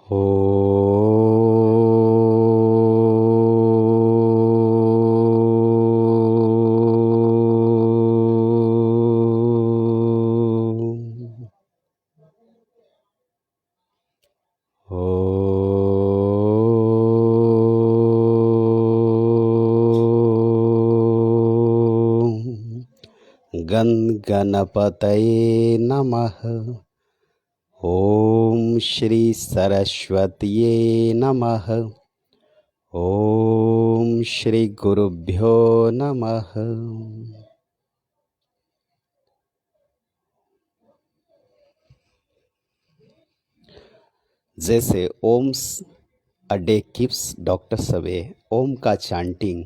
हो गण गणपतये नमः। ओम श्री सरस्वतीये नमः। ओम श्री गुरुभ्यो नमः। जैसे Om's a day keeps doctors away, Om का चांटिंग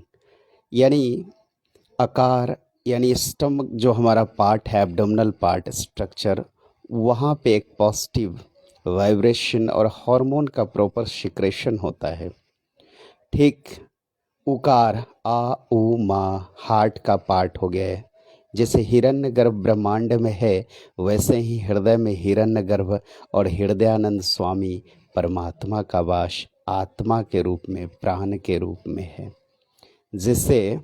यानी आकार यानी स्टमक जो हमारा पार्ट है, एब्डोमिनल पार्ट स्ट्रक्चर, वहाँ पे एक पॉजिटिव वाइब्रेशन और हार्मोन का प्रॉपर सिक्रेशन होता है। ठीक उकार आ उ मा हार्ट का पार्ट हो गया है। जैसे हिरण्यगर्भ ब्रह्मांड में है, वैसे ही हृदय में हिरण्यगर्भ और हृदयानंद स्वामी परमात्मा का वास आत्मा के रूप में, प्राण के रूप में है। जिससे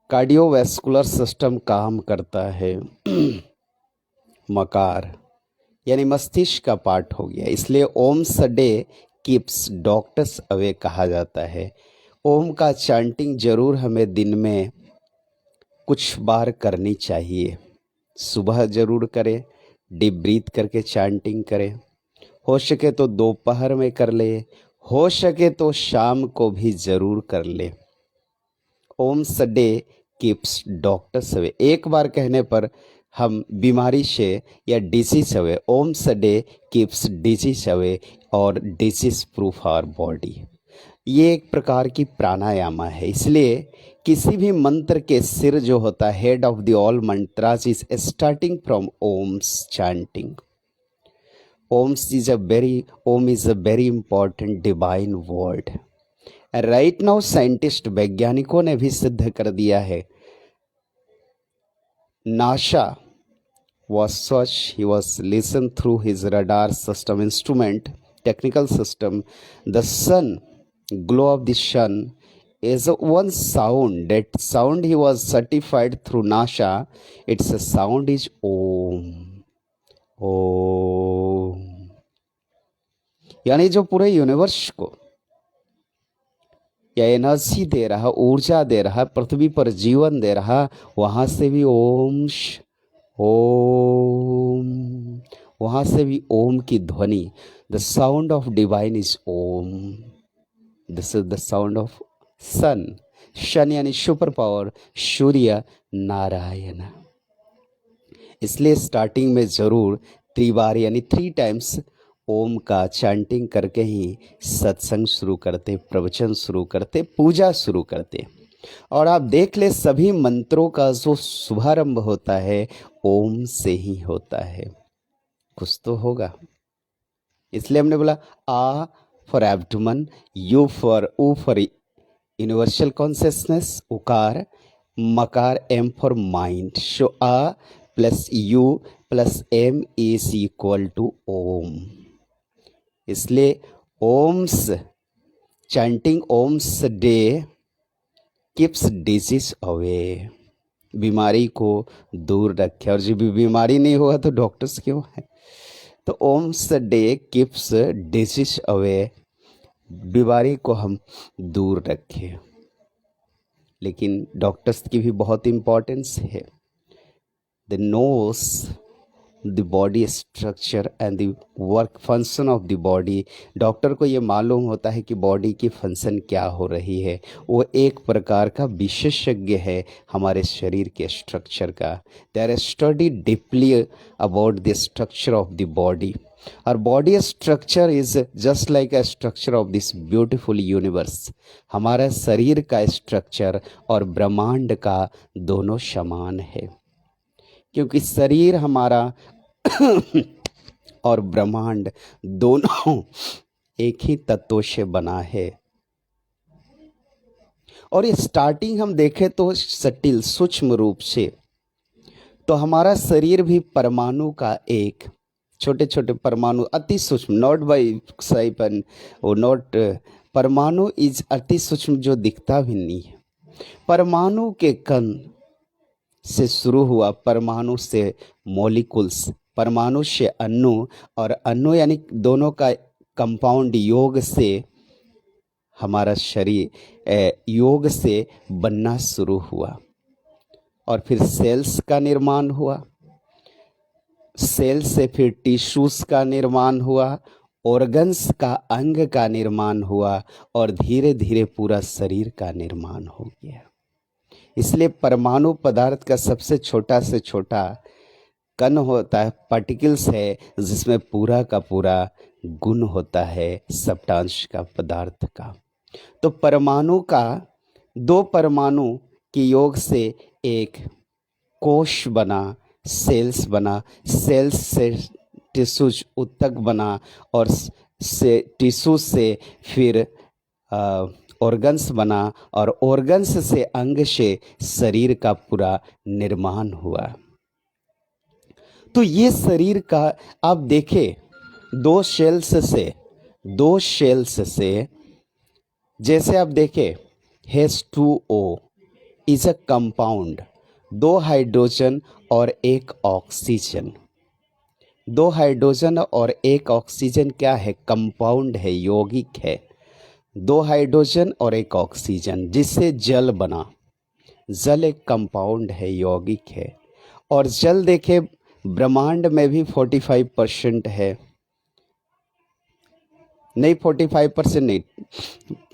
कार्डियोवैस्कुलर सिस्टम काम करता है। मकार यानी मस्तिष्क का पार्ट हो गया, इसलिए ओम सडे कीप्स डॉक्टर्स अवे कहा जाता है। ओम का चांटिंग जरूर हमें दिन में कुछ बार करनी चाहिए। सुबह जरूर करें, डीप ब्रीथ करके चांटिंग करें। हो सके तो दोपहर में कर ले, हो सके तो शाम को भी जरूर कर ले। ओम सडे कीप्स डॉक्टर्स अवे, एक बार कहने पर हम बीमारी से या disease away. Om a day keeps disease away और डिजीज प्रूफ आवर बॉडी। ये एक प्रकार की प्राणायामा है। इसलिए किसी भी मंत्र के सिर जो होता है, head of the all mantras is starting from Om's chanting. Om is a very important divine word. Right now scientist वैज्ञानिकों ने भी सिद्ध कर दिया है। NASA was such, he was listened through his radar system instrument, technical system. The sun, glow of the sun is one sound. That sound he was certified through NASA. Its sound is Om. Om. यानी जो पूरे universe को या energy दे रहा, ऊर्जा दे रहा, पृथ्वी पर जीवन दे रहा, वहां से भी ओम ओम, वहां से भी ओम की ध्वनि। The sound of divine is Om. This is the sound of sun. शन यानी सुपर पावर, सूर्य नारायण। इसलिए स्टार्टिंग में जरूर त्रिबार यानी 3 टाइम्स ओम का चैंटिंग करके ही सत्संग शुरू करते, प्रवचन शुरू करते, पूजा शुरू करते। और आप देख ले, सभी मंत्रों का जो शुभारंभ होता है ओम से ही होता है। कुछ तो होगा। इसलिए हमने बोला आ फॉर एब्डोमेन, यू फॉर ऊ फॉर यूनिवर्सल कॉन्शियसनेस, उकार, मकार एम फॉर माइंड। सो आ plus U plus M is equal to Om. इसलिए Om's chanting Om's day keeps disease away, बीमारी को दूर रखे। और जब भी बीमारी नहीं होगा तो डॉक्टर्स क्यों है? तो ओम्स डे कीप्स डिजीज अवे, बीमारी को हम दूर रखें। लेकिन डॉक्टर्स की भी बहुत इम्पोर्टेंस है। The knows the body structure and the work function of the body. Doctor को ये मालूम होता है कि बॉडी की फंक्शन क्या हो रही है। वो एक प्रकार का विशेषज्ञ है हमारे शरीर के स्ट्रक्चर का। They are study deeply about the structure of the body. और body structure is just like a structure of this beautiful universe. हमारा शरीर का स्ट्रक्चर और ब्रह्मांड का दोनों समान है, क्योंकि शरीर हमारा और ब्रह्मांड दोनों एक ही तत्वों से बना है। और ये स्टार्टिंग हम देखें तो सटिल सूक्ष्म रूप से, तो हमारा शरीर भी परमाणु का एक छोटे छोटे परमाणु अति सूक्ष्म, नॉट बाई साइपन और नॉट, परमाणु इज अति सूक्ष्म जो दिखता भी नहीं है। परमाणु के कण से शुरू हुआ, परमाणु से मॉलिक्यूल्स, परमाणु से अणु, और अणु यानी दोनों का कंपाउंड योग से हमारा शरीर योग से बनना शुरू हुआ। और फिर सेल्स का निर्माण हुआ, सेल से फिर टिश्यूज का निर्माण हुआ, ऑर्गन्स का, अंग का निर्माण हुआ, और धीरे धीरे पूरा शरीर का निर्माण हो गया। इसलिए परमाणु पदार्थ का सबसे छोटा से छोटा कण होता है, पार्टिकल्स है, जिसमें पूरा का पूरा गुण होता है सब्सटेंस का, पदार्थ का। तो परमाणु का, दो परमाणु के योग से एक कोश बना, सेल्स बना, सेल्स से टिश्यूज उत्तक बना, और से टिश्यू से फिर ऑर्गन्स बना, और ऑर्गन्स से, अंग से शरीर का पूरा निर्माण हुआ। तो ये शरीर का आप देखें, दो शेल्स से जैसे आप देखें H2O इज अ कंपाउंड, दो हाइड्रोजन और एक ऑक्सीजन, दो हाइड्रोजन और एक ऑक्सीजन क्या है, कंपाउंड है, यौगिक है। दो हाइड्रोजन और एक ऑक्सीजन जिससे जल बना, जल एक कंपाउंड है, यौगिक है। और जल देखे ब्रह्मांड में भी 45% है, नहीं 45% नहीं,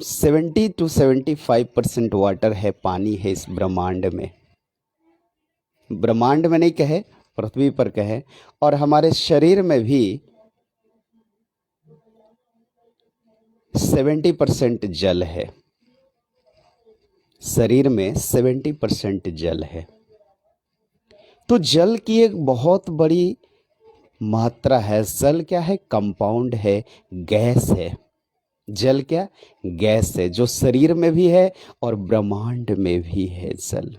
70 to 75% वाटर है, पानी है इस ब्रह्मांड में। ब्रह्मांड में नहीं कहे, पृथ्वी पर कहे। और हमारे शरीर में भी 70% जल है, शरीर में 70% जल है। तो जल की एक बहुत बड़ी मात्रा है। जल क्या है, कंपाउंड है, गैस है। जल क्या, गैस है, जो शरीर में भी है और ब्रह्मांड में भी है जल।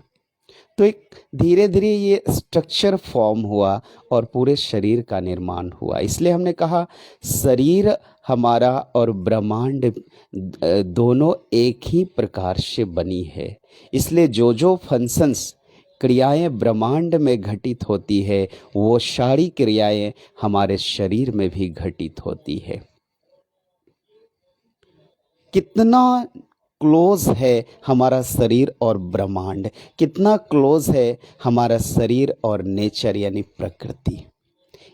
तो एक धीरे धीरे ये स्ट्रक्चर फॉर्म हुआ और पूरे शरीर का निर्माण हुआ। इसलिए हमने कहा शरीर हमारा और ब्रह्मांड दोनों एक ही प्रकार से बनी है। इसलिए जो जो फंक्शंस, क्रियाएं ब्रह्मांड में घटित होती है, वो सारी क्रियाएं हमारे शरीर में भी घटित होती है। कितना क्लोज है हमारा शरीर और ब्रह्मांड, कितना क्लोज है हमारा शरीर और नेचर यानी प्रकृति।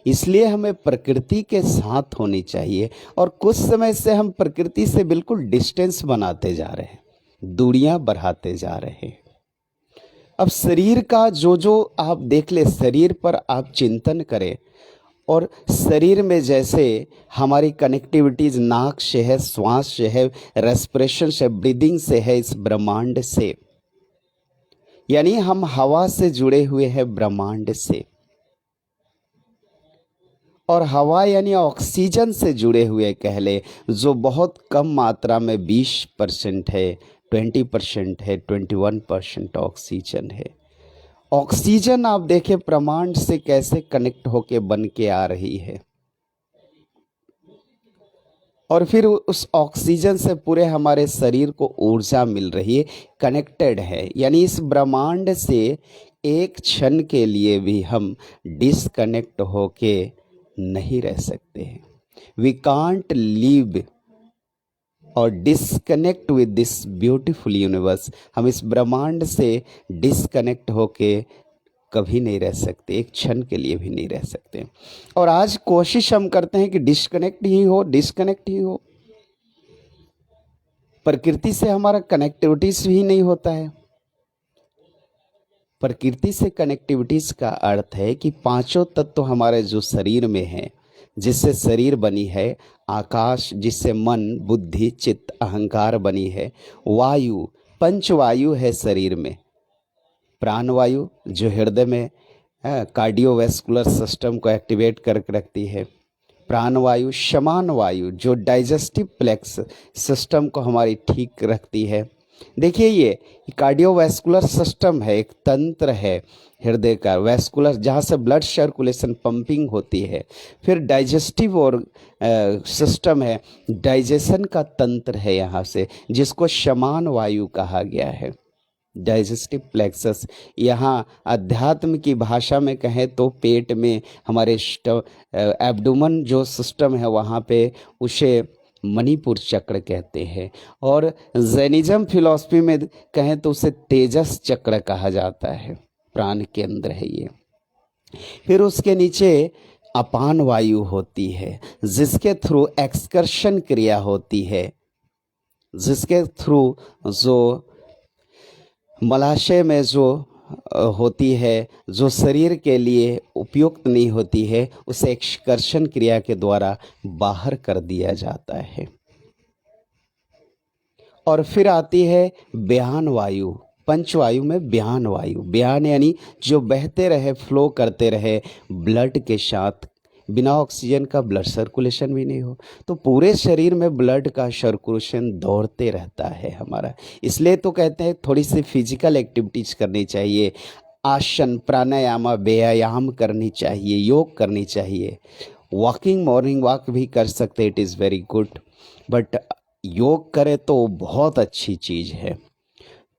इसलिए हमें प्रकृति के साथ होनी चाहिए। और कुछ समय से हम प्रकृति से बिल्कुल डिस्टेंस बनाते जा रहे हैं, दूरियां बढ़ाते जा रहे हैं। अब शरीर का जो जो आप देख ले, शरीर पर आप चिंतन करें, और शरीर में जैसे हमारी कनेक्टिविटीज नाक से है, श्वास से है, रेस्पिरेशन से, ब्रीदिंग से है, इस ब्रह्मांड से, यानी हम हवा से जुड़े हुए हैं ब्रह्मांड से। और हवा यानी ऑक्सीजन से जुड़े हुए कह ले, जो बहुत कम मात्रा में 20% है, 20% है, 21% ऑक्सीजन है। ऑक्सीजन आप देखें ब्रह्मांड से कैसे कनेक्ट होके बन के आ रही है, और फिर उस ऑक्सीजन से पूरे हमारे शरीर को ऊर्जा मिल रही है, कनेक्टेड है। यानी इस ब्रह्मांड से एक क्षण के लिए भी हम डिसकनेक्ट होके नहीं रह सकते हैं। वी कांट लिव और disconnect with this beautiful universe. हम इस ब्रह्मांड से डिसकनेक्ट होके कभी नहीं रह सकते, एक क्षण के लिए भी नहीं रह सकते। और आज कोशिश हम करते हैं कि डिस्कनेक्ट ही हो। प्रकृति से हमारा कनेक्टिविटीज भी नहीं होता है। प्रकृति से कनेक्टिविटीज का अर्थ है कि पांचों तत्व हमारे जो शरीर में हैं, जिससे शरीर बनी है, आकाश जिससे मन, बुद्धि, चित्त, अहंकार बनी है, वायु, पंचवायु है शरीर में, प्राणवायु जो हृदय में कार्डियोवैस्कुलर सिस्टम को एक्टिवेट करके रखती है, प्राणवायु, समान वायु जो डाइजेस्टिव प्लेक्स सिस्टम को हमारी ठीक रखती है। देखिए ये कार्डियोवैस्कुलर सिस्टम है, एक तंत्र है हृदय का वैस्कुलर, जहाँ से ब्लड सर्कुलेशन पंपिंग होती है। फिर डाइजेस्टिव और सिस्टम है, डाइजेशन का तंत्र है यहाँ से, जिसको शमान वायु कहा गया है। डाइजेस्टिव प्लेक्सस, यहाँ अध्यात्म की भाषा में कहें तो पेट में हमारे एब्डोमेन जो सिस्टम है वहाँ पे उसे मणिपुर चक्र कहते हैं। और जैनिज्म फिलॉसफी में कहें तो उसे तेजस चक्र कहा जाता है, प्राण के अंदर है ये। फिर उसके नीचे अपान वायु होती है, जिसके थ्रू एक्सकर्शन क्रिया होती है, जिसके थ्रू जो मलाशय में जो होती है, जो शरीर के लिए उपयुक्त नहीं होती है, उसे एक्सकर्षण क्रिया के द्वारा बाहर कर दिया जाता है। और फिर आती है ब्यान वायु। पंचवायु में ब्यान वायु, ब्यान यानी जो बहते रहे, फ्लो करते रहे ब्लड के साथ, बिना ऑक्सीजन का ब्लड सर्कुलेशन भी नहीं हो, तो पूरे शरीर में ब्लड का सर्कुलेशन दौड़ते रहता है हमारा। इसलिए तो कहते हैं थोड़ी सी फिजिकल एक्टिविटीज करनी चाहिए, आसन प्राणायाम व्यायाम करनी चाहिए, योग करनी चाहिए, वॉकिंग मॉर्निंग वॉक भी कर सकते, it is very good, but योग करें तो बहुत अच्छी चीज़ है।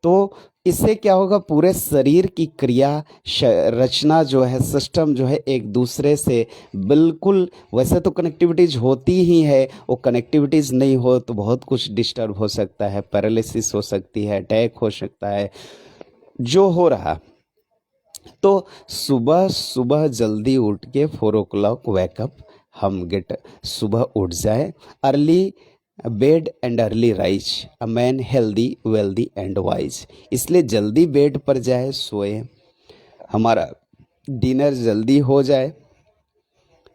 तो इससे क्या होगा, पूरे शरीर की क्रिया रचना जो है, सिस्टम जो है एक दूसरे से बिल्कुल, वैसे तो कनेक्टिविटीज होती ही है, वो कनेक्टिविटीज नहीं हो तो बहुत कुछ डिस्टर्ब हो सकता है, पैरालिसिस हो सकती है, अटैक हो सकता है, जो हो रहा। तो सुबह सुबह जल्दी उठ के 4 o'clock वेकअप, हम गेट सुबह उठ जाए, early bed and early rise, a man healthy wealthy and wise. इसलिए जल्दी बेड पर जाए, सोए, हमारा डिनर जल्दी हो जाए,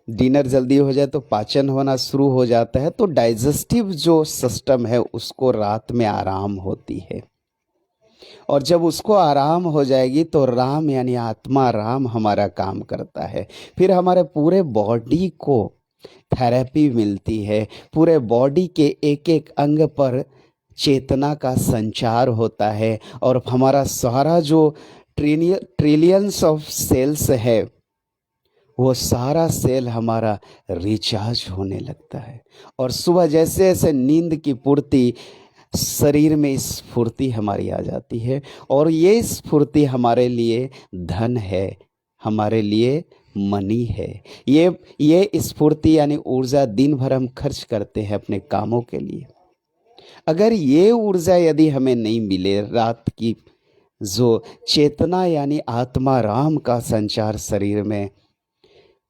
डिनर जल्दी हो जाए तो पाचन होना शुरू हो जाता है, तो डाइजेस्टिव जो सिस्टम है उसको रात में आराम होती है। और जब उसको आराम हो जाएगी तो राम यानी आत्मा राम हमारा काम करता है। फिर हमारे पूरे बॉडी को थेरेपी मिलती है, पूरे बॉडी के एक एक अंग पर चेतना का संचार होता है, और हमारा सारा जो ट्रिलियंस ऑफ सेल्स है, वो सारा सेल हमारा रिचार्ज होने लगता है। और सुबह जैसे जैसे नींद की पूर्ति, शरीर में स्फूर्ति हमारी आ जाती है, और ये स्फूर्ति हमारे लिए धन है, हमारे लिए मनी है। ये स्फूर्ति यानी ऊर्जा दिन भर हम खर्च करते हैं अपने कामों के लिए। अगर ये ऊर्जा यदि हमें नहीं मिले, रात की जो चेतना यानी आत्मा राम का संचार शरीर में,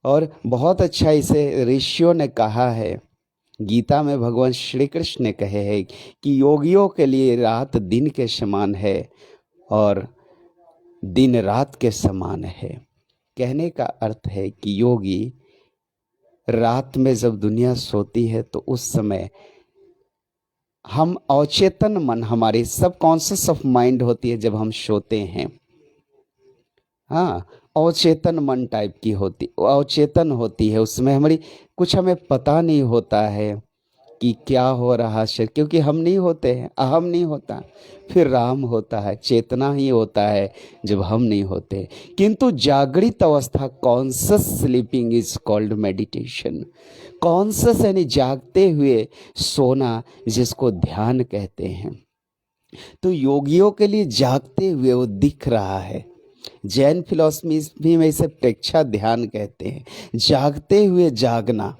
और बहुत अच्छा इसे ऋषियों ने कहा है, गीता में भगवान श्री कृष्ण ने कहे हैं कि योगियों के लिए रात दिन के समान है और दिन रात के समान है। कहने का अर्थ है कि योगी रात में जब दुनिया सोती है तो उस समय हम अवचेतन मन, हमारी सबकॉन्शियस ऑफ माइंड होती है जब हम सोते हैं, हाँ, अवचेतन मन टाइप की होती, अवचेतन होती है, उसमें हमारी कुछ हमें पता नहीं होता है कि क्या हो रहा है, क्योंकि हम नहीं होते हैं, अहम नहीं होता, फिर राम होता है, चेतना ही होता है जब हम नहीं होते। किंतु जागृत अवस्था, conscious sleeping is called meditation. Conscious यानी जागते हुए सोना, जिसको ध्यान कहते हैं। तो योगियों के लिए जागते हुए वो दिख रहा है। जैन फिलॉसफी में इसे प्रेक्षा ध्यान कहते हैं, जागते हुए जागना।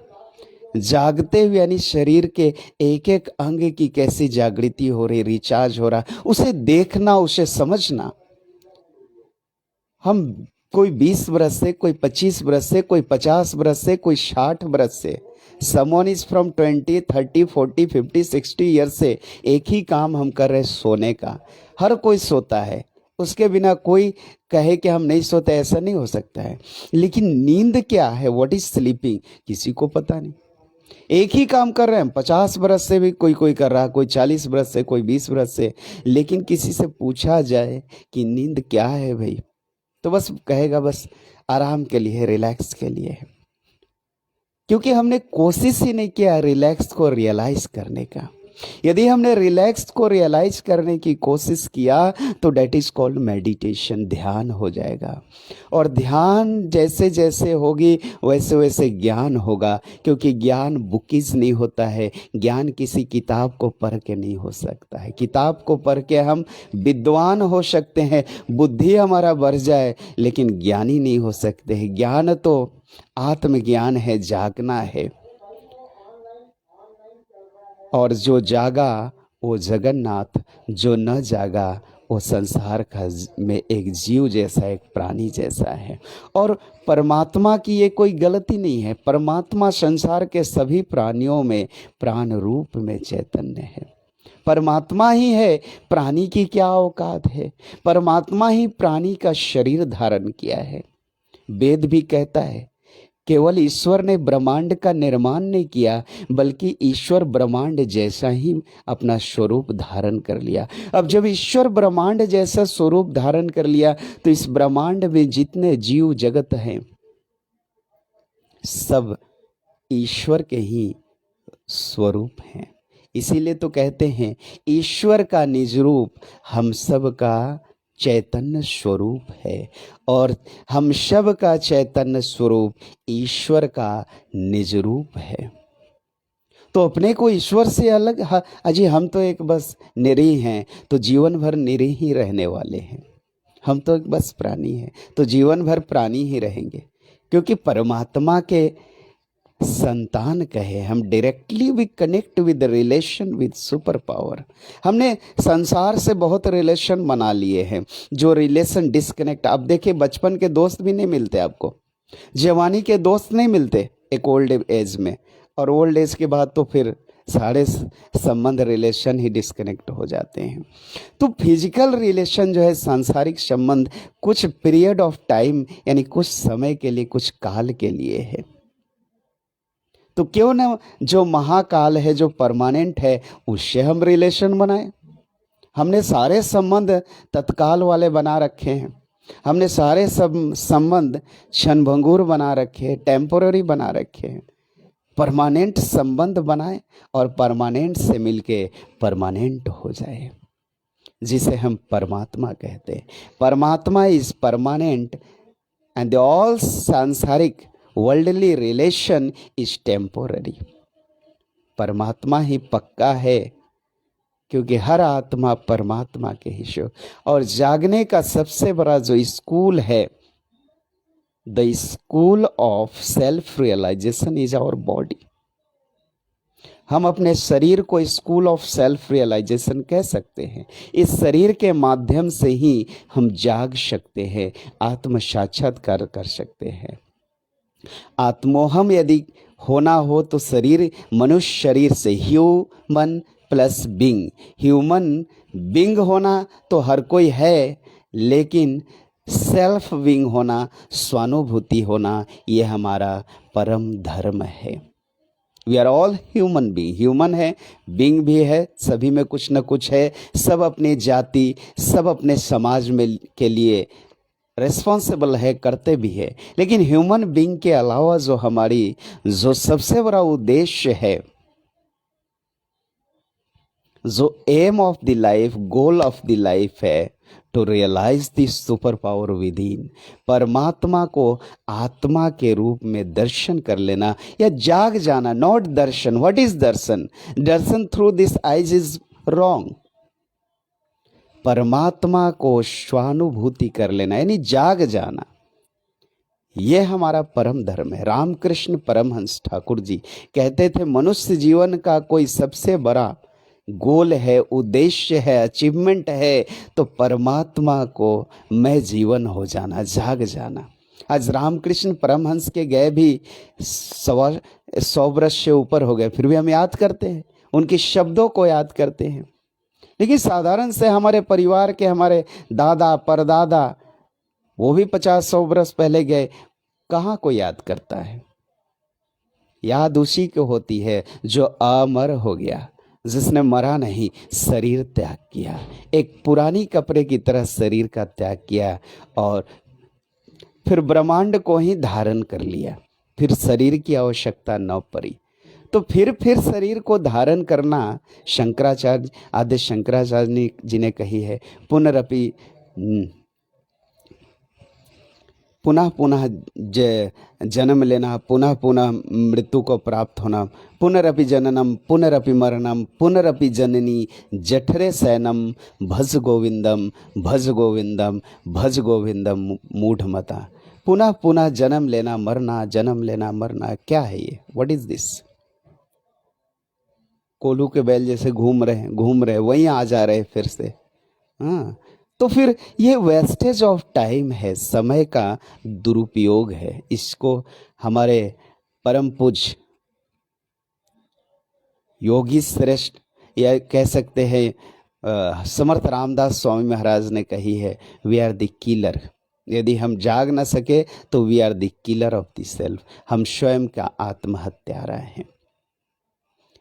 जागते हुए यानी शरीर के एक एक अंग की कैसी जागृति हो रही, रिचार्ज हो रहा, उसे देखना, उसे समझना। हम कोई 20 बरस से, कोई 25 बरस से, कोई 50 बरस से, कोई 60 बरस से, समवन इज फ्रॉम 20, 30, 40, 50, 60 ईयर से एक ही काम हम कर रहे, सोने का। हर कोई सोता है, उसके बिना कोई कहे कि हम नहीं सोते, ऐसा नहीं हो सकता है। लेकिन नींद क्या है, व्हाट इज स्लीपिंग, किसी को पता नहीं। एक ही काम कर रहे हैं, 50 बरस से भी कोई कोई कर रहा, कोई 40 बरस से, कोई 20 बरस से, लेकिन किसी से पूछा जाए कि नींद क्या है भाई, तो बस कहेगा बस आराम के लिए, रिलैक्स के लिए है। क्योंकि हमने कोशिश ही नहीं किया रिलैक्स को रियलाइज करने का। यदि हमने रिलैक्स को रियलाइज करने की कोशिश किया तो डेट इज कॉल्ड मेडिटेशन, ध्यान हो जाएगा। और ध्यान जैसे जैसे होगी वैसे वैसे ज्ञान होगा, क्योंकि ज्ञान बुकीज नहीं होता है, ज्ञान किसी किताब को पढ़ के नहीं हो सकता है। किताब को पढ़ के हम विद्वान हो सकते हैं, बुद्धि हमारा बढ़ जाए, लेकिन ज्ञानी नहीं हो सकते हैं। ज्ञान तो आत्मज्ञान है, जागना है। और जो जागा वो जगन्नाथ, जो न जागा वो संसार का में एक जीव जैसा, एक प्राणी जैसा है। और परमात्मा की ये कोई गलती नहीं है। परमात्मा संसार के सभी प्राणियों में प्राण रूप में चैतन्य है। परमात्मा ही है, प्राणी की क्या औकात है। परमात्मा ही प्राणी का शरीर धारण किया है। वेद भी कहता है केवल ईश्वर ने ब्रह्मांड का निर्माण नहीं किया, बल्कि ईश्वर ब्रह्मांड जैसा ही अपना स्वरूप धारण कर लिया। अब जब ईश्वर ब्रह्मांड जैसा स्वरूप धारण कर लिया तो इस ब्रह्मांड में जितने जीव जगत हैं सब ईश्वर के ही स्वरूप हैं। इसीलिए तो कहते हैं ईश्वर का निज रूप हम सब का चैतन्य स्वरूप है, और हम सब का चैतन्य स्वरूप ईश्वर का निज रूप है। तो अपने को ईश्वर से अलग अजी हम तो एक बस निरीह हैं, तो जीवन भर निरीह ही रहने वाले हैं। हम तो एक बस प्राणी हैं, तो जीवन भर प्राणी ही रहेंगे, क्योंकि परमात्मा के संतान कहे हम। Directly we connect with relation with super power. हमने संसार से बहुत रिलेशन बना लिए हैं, जो रिलेशन डिस्कनेक्ट। आप देखिए बचपन के दोस्त भी नहीं मिलते आपको, जवानी के दोस्त नहीं मिलते एक ओल्ड एज में, और ओल्ड एज के बाद तो फिर सारे संबंध रिलेशन ही डिस्कनेक्ट हो जाते हैं। तो फिजिकल रिलेशन जो है, सांसारिक संबंध, कुछ पीरियड ऑफ टाइम यानी कुछ समय के लिए, कुछ काल के लिए है। तो क्यों ना जो महाकाल है, जो परमानेंट है, उससे हम रिलेशन बनाएं। हमने सारे संबंध तत्काल वाले बना रखे हैं, हमने सारे संबंध क्षणभंगुर बना रखे, टेम्पोररी बना रखे हैं। परमानेंट संबंध बनाए और परमानेंट से मिलके परमानेंट हो जाए, जिसे हम परमात्मा कहते हैं। परमात्मा इज परमानेंट एंड ऑल सांसारिक वर्ल्डली रिलेशन इज टेम्पोररी। परमात्मा ही पक्का है, क्योंकि हर आत्मा परमात्मा के ही शो। और जागने का सबसे बड़ा जो स्कूल है, the school of self realisation is our body. हम अपने शरीर को स्कूल ऑफ सेल्फ रियलाइजेशन कह सकते हैं। इस शरीर के माध्यम से ही हम जाग सकते हैं, आत्म साक्षात्कार कर सकते हैं। आत्मोहम यदि होना हो तो शरीर, मनुष्य शरीर से human plus being, human being होना तो हर कोई है, लेकिन सेल्फ बिंग होना, स्वानुभूति होना, ये हमारा परम धर्म है। We are all human being, human है, बिंग भी है, सभी में कुछ न कुछ है। सब अपनी जाति, सब अपने समाज में के लिए रिस्पॉन्सिबल है, करते भी है। लेकिन ह्यूमन बीइंग के अलावा जो हमारी जो सबसे बड़ा उद्देश्य है, जो aim of the life, goal of the life है, to realise the super power within. परमात्मा को आत्मा के रूप में दर्शन कर लेना या जाग जाना, not Darshan. What is Darshan? Darshan through this eyes is wrong. परमात्मा को स्वानुभूति कर लेना यानी जाग जाना, यह हमारा परम धर्म है। रामकृष्ण परमहंस ठाकुर जी कहते थे मनुष्य जीवन का कोई सबसे बड़ा गोल है, उद्देश्य है, अचीवमेंट है तो परमात्मा को मैं जीवन हो जाना, जाग जाना। आज रामकृष्ण परमहंस के गए भी 100 वर्ष से ऊपर हो गए, फिर भी हम याद करते हैं, उनके शब्दों को याद करते हैं। लेकिन साधारण से हमारे परिवार के, हमारे दादा परदादा, वो भी 50-100 वर्ष पहले गए, कहाँ को याद करता है? याद उसी को होती है जो अमर हो गया, जिसने मरा नहीं, शरीर त्याग किया, एक पुरानी कपड़े की तरह शरीर का त्याग किया और फिर ब्रह्मांड को ही धारण कर लिया, फिर शरीर की आवश्यकता न पड़ी। तो फिर शरीर को धारण करना, शंकराचार्य आदि शंकराचार्य जी ने कही है, पुनरपि पुनः पुनः जन्म लेना, पुनः पुनः मृत्यु को प्राप्त होना, पुनरपि जननम पुनरपि मरणम पुनरपि जननी जठरे शयनम भज गोविंदम भज गोविंदम भज गोविंदम मूढ़मता। पुनः पुनः जन्म लेना मरना, जन्म लेना मरना, क्या है ये? What is this? कोल्हू के बैल जैसे घूम रहे वहीं आ जा रहे फिर से। हाँ, तो फिर ये वेस्टेज ऑफ टाइम है, समय का दुरुपयोग है। इसको हमारे परम पूज्य योगी श्रेष्ठ, या कह सकते हैं समर्थ रामदास स्वामी महाराज ने कही है, वी आर द किलर। यदि हम जाग न सके तो we are the killer of the self, हम स्वयं का आत्महत्यारा हैं।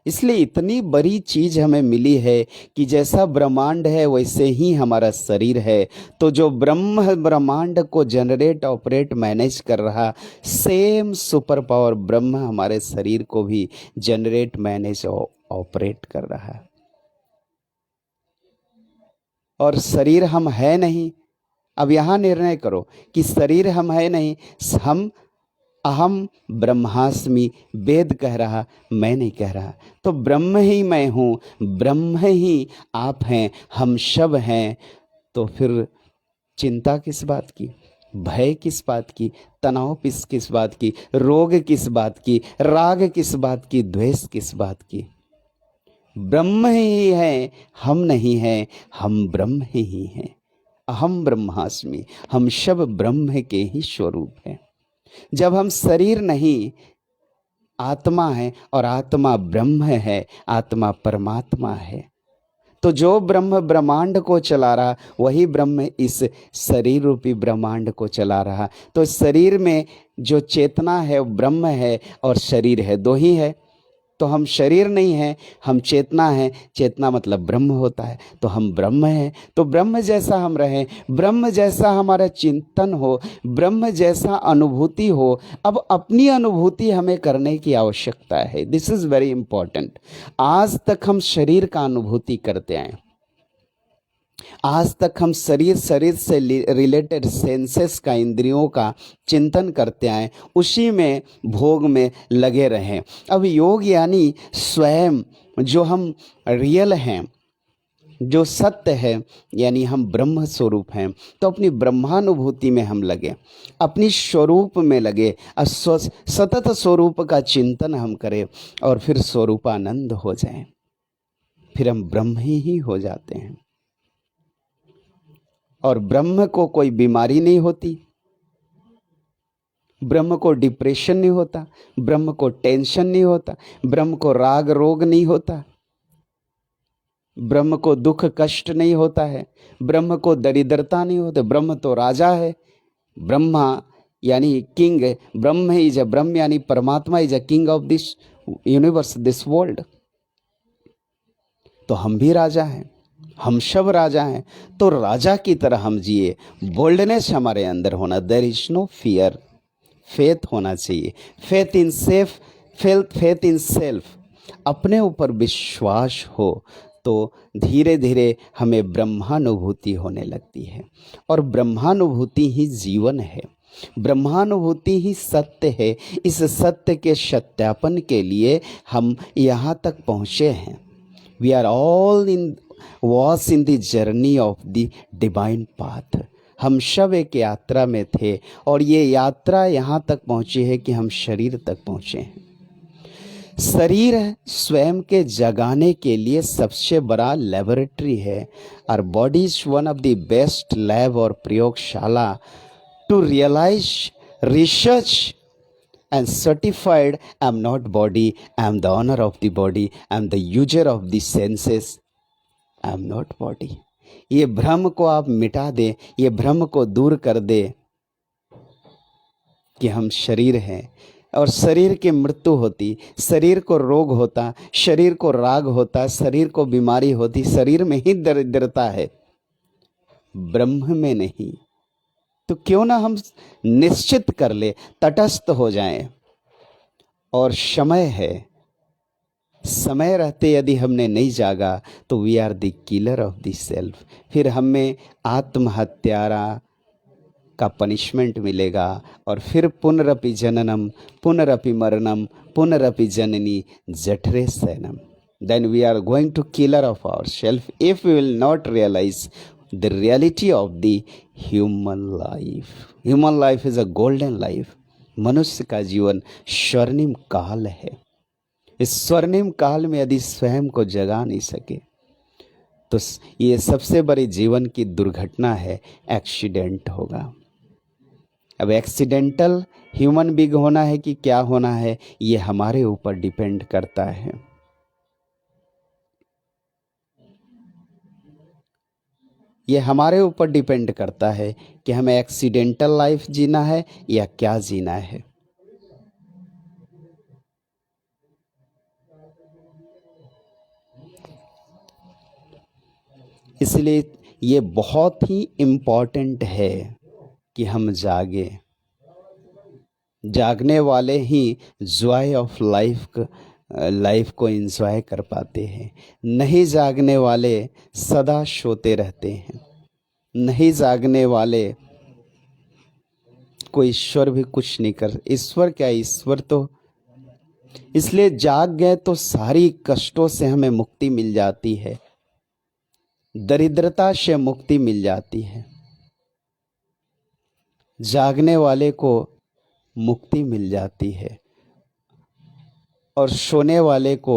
इसलिए इतनी बड़ी चीज हमें मिली है कि जैसा ब्रह्मांड है वैसे ही हमारा शरीर है। तो जो ब्रह्मांड को जनरेट ऑपरेट मैनेज कर रहा, सेम सुपर पावर ब्रह्म हमारे शरीर को भी जनरेट मैनेज ऑपरेट कर रहा है। और शरीर हम है नहीं। अब यहाँ निर्णय करो कि शरीर हम है नहीं, हम अहम ब्रह्मास्मि, वेद कह रहा, मैं नहीं कह रहा। तो ब्रह्म ही मैं हूँ, ब्रह्म ही आप हैं, हम सब हैं। तो फिर चिंता किस बात की, भय किस बात की, तनाव किस बात की, रोग किस बात की, राग किस बात की, द्वेष किस बात की? ब्रह्म ही है, हम नहीं हैं, हम ब्रह्म ही हैं। अहम ब्रह्मास्मि, हम सब ब्रह्म के ही स्वरूप हैं। जब हम शरीर नहीं, आत्मा है, और आत्मा ब्रह्म है, आत्मा परमात्मा है, तो जो ब्रह्म ब्रह्मांड को चला रहा वही ब्रह्म इस शरीर रूपी ब्रह्मांड को चला रहा। तो शरीर में जो चेतना है वो ब्रह्म है और शरीर है, दो ही है। तो हम शरीर नहीं है, हम चेतना है, चेतना मतलब ब्रह्म होता है, तो हम ब्रह्म हैं। तो ब्रह्म जैसा हम रहें, ब्रह्म जैसा हमारा चिंतन हो, ब्रह्म जैसा अनुभूति हो। अब अपनी अनुभूति हमें करने की आवश्यकता है। This is very important. आज तक हम शरीर का अनुभूति करते आए, आज तक हम शरीर से रिलेटेड सेंसेस का, इंद्रियों का चिंतन करते आए, उसी में भोग में लगे रहें। अब योग यानी स्वयं जो हम रियल हैं, जो सत्य है, यानी हम ब्रह्म स्वरूप हैं, तो अपनी ब्रह्मानुभूति में हम लगे, अपनी स्वरूप में लगे, सतत स्वरूप का चिंतन हम करें और फिर स्वरूपानंद हो जाए, फिर हम ब्रह्म ही हो जाते हैं। और ब्रह्म को कोई बीमारी नहीं होती, ब्रह्म को डिप्रेशन नहीं होता, ब्रह्म को टेंशन नहीं होता, ब्रह्म को राग रोग नहीं होता, ब्रह्म को दुख कष्ट नहीं होता है, ब्रह्म को दरिद्रता नहीं होती। ब्रह्म तो राजा है, ब्रह्मा यानी किंग, ब्रह्म इज अ, ब्रह्म यानी परमात्मा is a king of this universe, this world. तो हम भी राजा हैं, हम सब राजा हैं। तो राजा की तरह हम जिए, बोल्डनेस हमारे अंदर होना, there is no fear, faith होना चाहिए, फेथ इन सेल्फ, अपने ऊपर विश्वास हो, तो धीरे धीरे हमें ब्रह्मानुभूति होने लगती है। और ब्रह्मानुभूति ही जीवन है, ब्रह्मानुभूति ही सत्य है। इस सत्य के सत्यापन के लिए हम यहाँ तक पहुँचे हैं। We are all was in the journey of the divine path। हम सब एक यात्रा में थे और ये यात्रा यहाँ तक पहुँची है कि हम शरीर तक पहुँचे हैं। शरीर स्वयं के जगाने के लिए सबसे बड़ा लेबोरेटरी है। और body is one of the best lab और प्रयोगशाला to realise, research and certified, I am not body, I am the owner of the body, I am the user of the senses, I am not body। ये भ्रम को आप मिटा दें, ये भ्रम को दूर कर दे कि हम शरीर हैं और शरीर की मृत्यु होती, शरीर को रोग होता, शरीर को राग होता, शरीर को बीमारी होती, शरीर में ही दरिद्रता है, ब्रह्म में नहीं। तो क्यों ना हम निश्चित कर ले, तटस्थ हो जाएं। और समय है, समय रहते यदि हमने नहीं जागा तो we are the killer of the self. फिर हमें आत्महत्यारा का पनिशमेंट मिलेगा और फिर पुनरपि जननम पुनरपि मरणम पुनरपि जननी जठरे सैनम। Then we are going to killer of ourselves if we will not realize the reality of the human life. Human life is a golden life. मनुष्य का जीवन स्वर्णिम काल है। इस स्वर्णिम काल में यदि स्वयं को जगा नहीं सके तो ये सबसे बड़ी जीवन की दुर्घटना है, एक्सीडेंट होगा। अब एक्सीडेंटल ह्यूमन बीइंग होना है कि क्या होना है, ये हमारे ऊपर डिपेंड करता है। ये हमारे ऊपर डिपेंड करता है कि हमें एक्सीडेंटल लाइफ जीना है या क्या जीना है। इसलिए ये बहुत ही इम्पोर्टेंट है कि हम जागे। जागने वाले ही जॉय ऑफ लाइफ को एंजॉय कर पाते हैं। नहीं जागने वाले सदा सोते रहते हैं। नहीं जागने वाले को ईश्वर भी कुछ नहीं कर, ईश्वर क्या, ईश्वर तो इसलिए जाग गए तो सारी कष्टों से हमें मुक्ति मिल जाती है, दरिद्रता से मुक्ति मिल जाती है। जागने वाले को मुक्ति मिल जाती है और सोने वाले को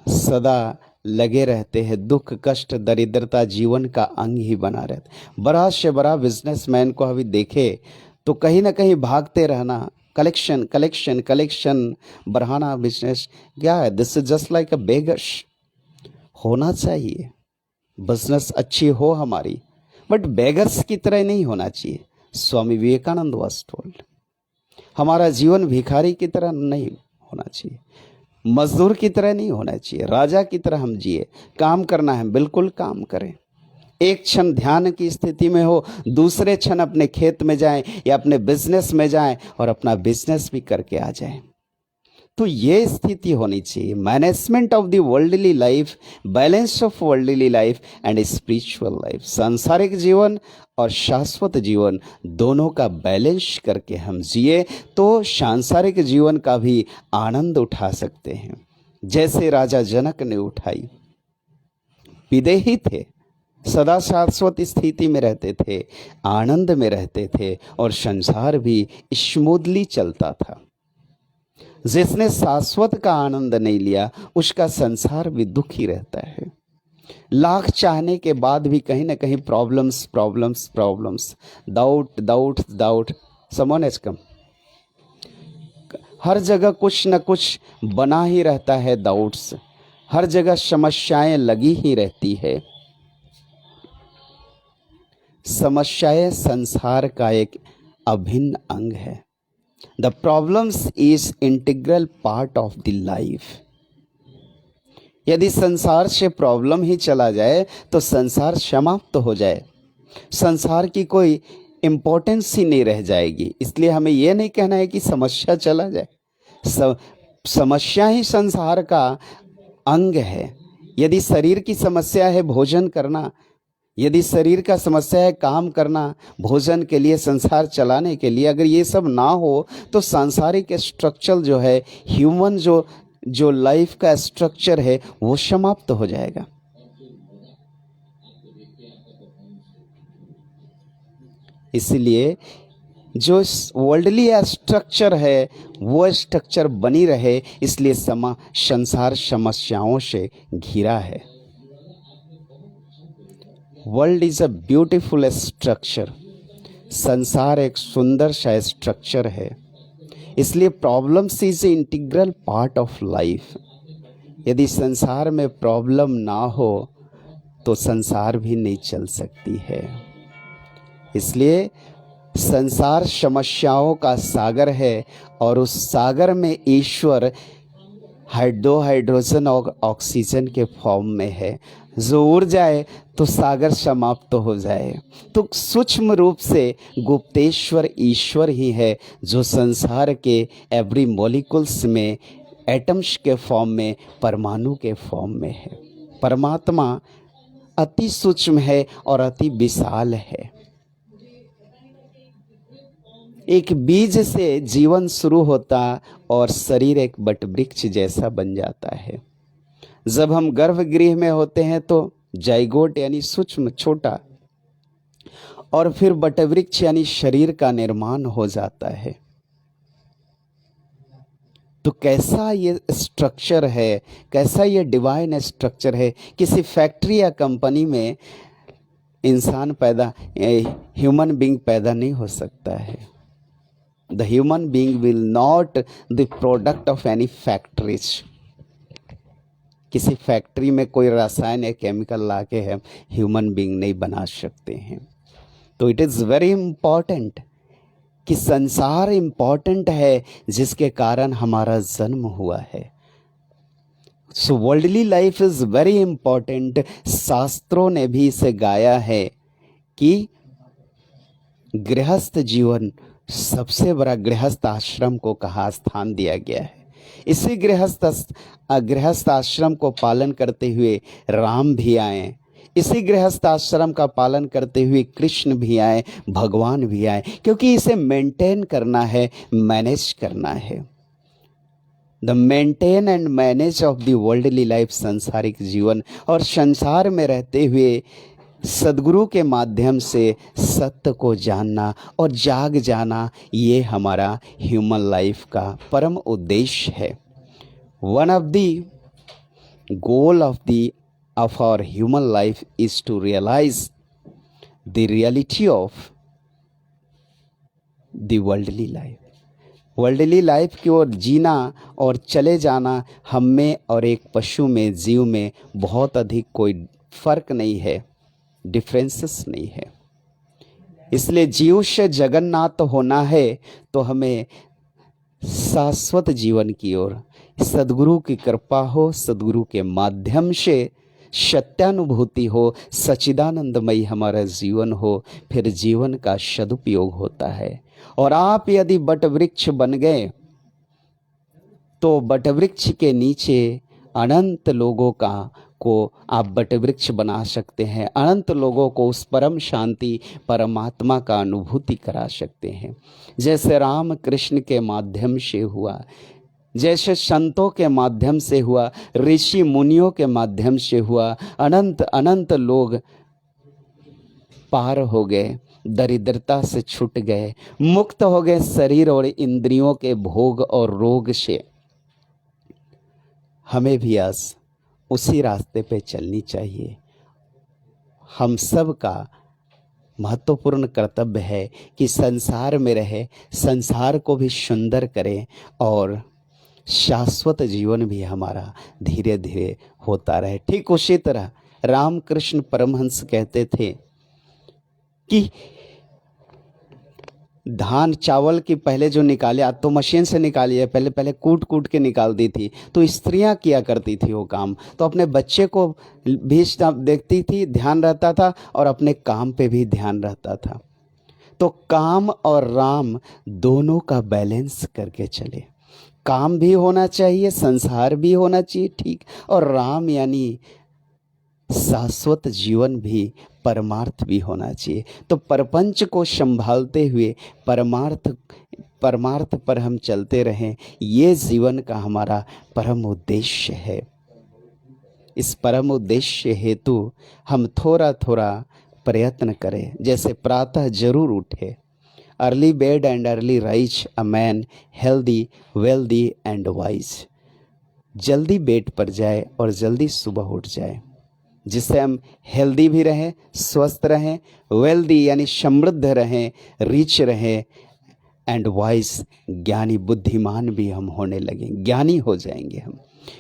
सदा लगे रहते हैं। दुख कष्ट दरिद्रता जीवन का अंग ही बना रहता। बड़ा से बड़ा बिजनेसमैन को अभी देखे तो कहीं ना कहीं भागते रहना, कलेक्शन कलेक्शन कलेक्शन बढ़ाना, बिजनेस क्या है, this is just like a beggars. होना चाहिए बिजनेस अच्छी हो हमारी, बट बेगर्स की तरह नहीं होना चाहिए। स्वामी विवेकानंद वाज टोल्ड, हमारा जीवन भिखारी की तरह नहीं होना चाहिए, मजदूर की तरह नहीं होना चाहिए, राजा की तरह हम जिए। काम करना है बिल्कुल काम करें। एक क्षण ध्यान की स्थिति में हो, दूसरे क्षण अपने खेत में जाएं या अपने बिजनेस में जाएं और अपना बिजनेस भी करके आ जाएं। तो ये स्थिति होनी चाहिए। Management of the worldly life, balance of worldly life and spiritual life. सांसारिक जीवन और शाश्वत जीवन दोनों का बैलेंस करके हम जिए तो सांसारिक जीवन का भी आनंद उठा सकते हैं, जैसे राजा जनक ने उठाई। विदेही थे, सदा शाश्वत स्थिति में रहते थे, आनंद में रहते थे और संसार भी स्मूथली चलता था। जिसने शाश्वत का आनंद नहीं लिया उसका संसार भी दुखी रहता है। लाख चाहने के बाद भी कहीं ना कहीं problems problems problems, doubt doubt doubt, someone has come. हर जगह कुछ न कुछ बना ही रहता है, डाउट्स, हर जगह समस्याएं लगी ही रहती है। समस्याएं संसार का एक अभिन्न अंग है। The problems is integral part of the life. यदि संसार से प्रॉब्लम ही चला जाए तो संसार समाप्त हो जाए, संसार की कोई इम्पोर्टेंस ही नहीं रह जाएगी। इसलिए हमें यह नहीं कहना है कि समस्या चला जाए, समस्या ही संसार का अंग है। यदि शरीर की समस्या है भोजन करना, यदि शरीर का समस्या है काम करना, भोजन के लिए, संसार चलाने के लिए, अगर ये सब ना हो तो सांसारिक स्ट्रक्चर जो है, ह्यूमन जो लाइफ का स्ट्रक्चर है वो समाप्त हो जाएगा। इसलिए जो वर्ल्डली स्ट्रक्चर है वो स्ट्रक्चर बनी रहे, इसलिए संसार समस्याओं से घिरा है। World is a beautiful structure, संसार एक सुंदर सा स्ट्रक्चर है, इसलिए problems is integral part of life. यदि संसार में प्रॉब्लम ना हो तो संसार भी नहीं चल सकती है। इसलिए संसार समस्याओं का सागर है और उस सागर में ईश्वर हाइड्रोजन और ऑक्सीजन के फॉर्म में है। जो उड़ जाए तो सागर समाप्त हो जाए। तो सूक्ष्म रूप से गुप्तेश्वर ईश्वर ही है जो संसार के एवरी मॉलिक्यूल्स में एटम्स के फॉर्म में, परमाणु के फॉर्म में है। परमात्मा अति सूक्ष्म है और अति विशाल है। एक बीज से जीवन शुरू होता और शरीर एक वटवृक्ष जैसा बन जाता है। जब हम गर्भगृह में होते हैं तो जाइगोट यानी सूक्ष्म छोटा, और फिर वटवृक्ष यानी शरीर का निर्माण हो जाता है। तो कैसा ये स्ट्रक्चर है, कैसा ये डिवाइन स्ट्रक्चर है। किसी फैक्ट्री या कंपनी में इंसान पैदा, ह्यूमन बीइंग पैदा नहीं हो सकता है। The human being will not the product of any factories. किसी फैक्ट्री में कोई रसायन या केमिकल ला के हम ह्यूमन बीइंग नहीं बना सकते हैं। तो इट इज़ वेरी इम्पॉर्टेंट कि संसार इम्पॉर्टेंट है जिसके कारण हमारा जन्म हुआ है। So worldly life is very important. शास्त्रों ने भी इसे गाया है कि गृहस्थ जीवन सबसे बड़ा, गृहस्थ आश्रम को कहाँ स्थान दिया गया है। इसी गृहस्थ आश्रम को पालन करते हुए राम भी आए, इसी गृहस्थ आश्रम का पालन करते हुए कृष्ण भी आए, भगवान भी आए, क्योंकि इसे मेंटेन करना है, मैनेज करना है। The maintain and manage of the worldly life, सांसारिक जीवन, और संसार में रहते हुए सद्गुरु के माध्यम से सत्य को जानना और जाग जाना, ये हमारा ह्यूमन लाइफ का परम उद्देश्य है। One of the goal of our human life is to realize the reality of the worldly life. Worldly life की ओर जीना और चले जाना हम में और एक पशु में, जीव में बहुत अधिक कोई फर्क नहीं है, डिफरेंसेस नहीं है। इसलिए जीव से जगन्नाथ होना है तो हमें शाश्वत जीवन की ओर सद्गुरु की कृपा हो, सद्गुरु के माध्यम से सत्यानुभूति हो, सच्चिदानंदमयी हमारा जीवन हो, फिर जीवन का सदुपयोग होता है। और आप यदि वटवृक्ष बन गए तो वटवृक्ष के नीचे अनंत लोगों को आप वटवृक्ष बना सकते हैं, अनंत लोगों को उस परम शांति परमात्मा का अनुभूति करा सकते हैं। जैसे राम कृष्ण के माध्यम से हुआ, जैसे संतों के माध्यम से हुआ, ऋषि मुनियों के माध्यम से हुआ, अनंत अनंत लोग पार हो गए, दरिद्रता से छूट गए, मुक्त हो गए शरीर और इंद्रियों के भोग और रोग से। हमें भी आज उसी रास्ते पे चलनी चाहिए। हम सब का महत्वपूर्ण कर्तव्य है कि संसार में रहे, संसार को भी सुंदर करें और शाश्वत जीवन भी हमारा धीरे धीरे होता रहे। ठीक उसी तरह रामकृष्ण परमहंस कहते थे कि धान चावल की पहले जो निकाले, आज तो मशीन से निकाली है, पहले पहले कूट कूट के निकाल दी थी, तो स्त्रियां किया करती थी वो काम। तो अपने बच्चे को भी देखती थी, ध्यान रहता था, और अपने काम पे भी ध्यान रहता था। तो काम और राम दोनों का बैलेंस करके चले। काम भी होना चाहिए, संसार भी होना चाहिए, ठीक, और राम यानी शाश्वत जीवन भी, परमार्थ भी होना चाहिए। तो परपंच को संभालते हुए परमार्थ पर हम चलते रहें, ये जीवन का हमारा परम उद्देश्य है। इस परम उद्देश्य हेतु हम थोड़ा थोड़ा प्रयत्न करें। जैसे प्रातः जरूर उठे, early bed and early rise a man healthy wealthy and wise. जल्दी बेड पर जाए और जल्दी सुबह उठ जाए, जिससे हम हेल्दी भी रहें, स्वस्थ रहें, वेल्दी यानी समृद्ध रहें, रिच रहें, एंड वाइज ज्ञानी बुद्धिमान भी हम होने लगेंगे, ज्ञानी हो जाएंगे हम,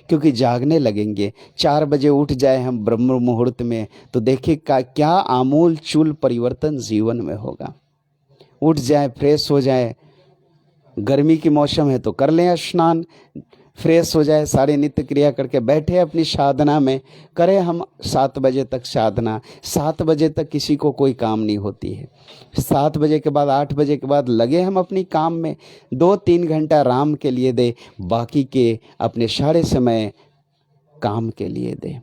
क्योंकि जागने लगेंगे। 4 बजे उठ जाए हम ब्रह्म मुहूर्त में, तो देखिए क्या आमूल चूल परिवर्तन जीवन में होगा। उठ जाए, फ्रेश हो जाए, गर्मी की मौसम है तो कर लें स्नान, फ्रेश हो जाए, सारे नित्य क्रिया करके बैठे अपनी साधना में, करें हम 7 बजे तक साधना। 7 बजे तक किसी को कोई काम नहीं होती है। 7 बजे के बाद 8 बजे के बाद लगे हम अपनी काम में, 2-3 घंटा आराम के लिए दे, बाकी के अपने सारे समय काम के लिए दे।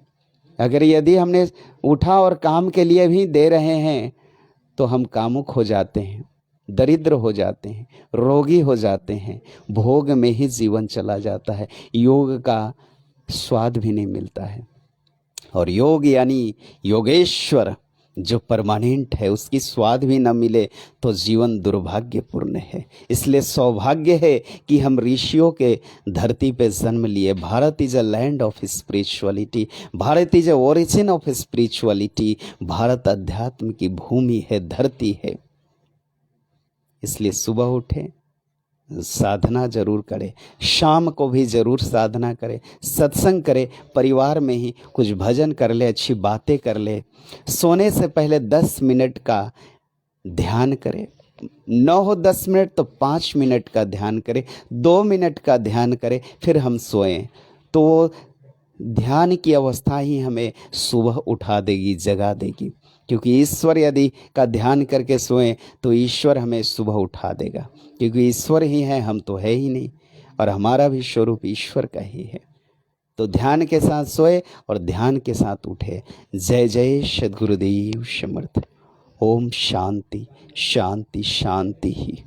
अगर यदि हमने उठा और काम के लिए भी दे रहे हैं तो हम कामुक हो जाते हैं, दरिद्र हो जाते हैं, रोगी हो जाते हैं, भोग में ही जीवन चला जाता है, योग का स्वाद भी नहीं मिलता है। और योग यानी योगेश्वर जो परमानेंट है, उसकी स्वाद भी न मिले तो जीवन दुर्भाग्यपूर्ण है। इसलिए सौभाग्य है कि हम ऋषियों के धरती पे जन्म लिए। Bharat is a land of spirituality, Bharat is a origin of spirituality. Bharat अध्यात्म की भूमि है, धरती है। इसलिए सुबह उठे, साधना जरूर करे, शाम को भी जरूर साधना करे, सत्संग करे, परिवार में ही कुछ भजन कर ले, अच्छी बातें कर ले। सोने से पहले 10 मिनट का ध्यान करे, 9 हो 10 मिनट तो 5 मिनट का ध्यान करे, 2 मिनट का ध्यान करे, फिर हम सोएं। तो ध्यान की अवस्था ही हमें सुबह उठा देगी, जगा देगी। क्योंकि ईश्वर यदि का ध्यान करके सोएं तो ईश्वर हमें सुबह उठा देगा, क्योंकि ईश्वर ही है, हम तो है ही नहीं, और हमारा भी स्वरूप ईश्वर का ही है। तो ध्यान के साथ सोए और ध्यान के साथ उठे। जय जय सद्गुरुदेव समर्थ। ओम शांति शांति शांति ही।